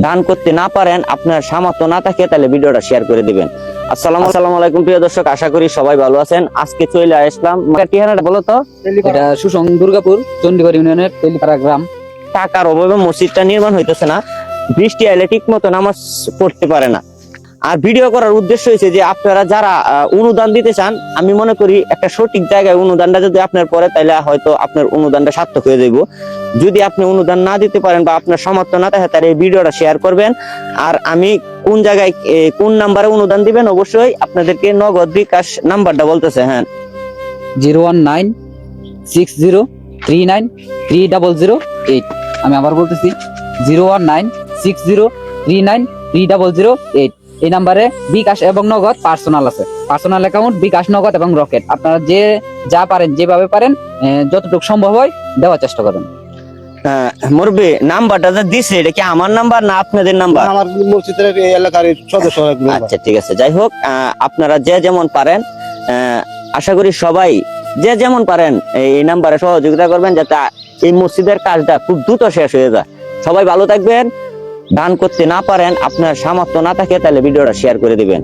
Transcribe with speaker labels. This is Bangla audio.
Speaker 1: দান করতে না পারেন, আপনার সামর্থ্য না থাকে, তাহলে ভিডিওটা শেয়ার করে দিবেন। আসসালামু আলাইকুম প্রিয় দর্শক, আশা করি সবাই ভালো আছেন। আজকে চলে আসলাম, ঠিকানাটা বলো তো।
Speaker 2: এটা সুসং দুর্গাপুর চন্ডীগড় ইউনিয়নের তেলিপাড়া গ্রাম।
Speaker 1: টাকার অভাবে মসজিদটা নির্মাণ হইতেছে না, বৃষ্টি আইলে ঠিক মতো নামাজ পড়তে পারে না। আর ভিডিও করার উদ্দেশ্য হয়েছে যে আপনারা যারা অনুদান দিতে চান, আমি মনে করি একটা সঠিক জায়গায় অনুদানটা যদি আপনার পড়ে, তাহলে হয়তো আপনার অনুদানটা সার্থক হয়ে যাইব। যদি আপনি অনুদান না দিতে পারেন বা আপনার সামর্থ্য না থাকে, তাহলে এই ভিডিওটা শেয়ার করবেন। আর আমি কোন জায়গায় কোন নাম্বারে অনুদান দিবেন, অবশ্যই আপনাদেরকে নগদ বিকাশ নাম্বারটা বলতেছে। হ্যাঁ,
Speaker 2: 01960393008। আমি আবার বলতেছি 01960393008। এই নাম্বারে বিকাশ এবং নগদ পার্সোনাল আছে, পার্সোনাল অ্যাকাউন্ট, বিকাশ, নগদ এবং রকেট। আপনারা যা পারেন, যেভাবে পারেন, যতটুকু সম্ভব হয় দেওয়ার চেষ্টা করেন।
Speaker 1: মুরব্বী, নাম্বারটা যে দিছে এটা কি আমার নাম্বার না আপনাদের নাম্বার?
Speaker 3: আমার মসজিদের এই এলাকার সদস্য।
Speaker 1: আচ্ছা, ঠিক আছে। যাই হোক, আপনারা যে যেমন পারেন, আশা করি সবাই যে যেমন পারেন এই নাম্বারে সহযোগিতা করবেন, যাতে এই মসজিদের কাজটা খুব দ্রুত শেষ হয়ে যায়। সবাই ভালো থাকবেন। দান করতে না পারেন, আপনার সামর্থ্য না থাকে, তাহলে ভিডিওটা শেয়ার করে দিবেন।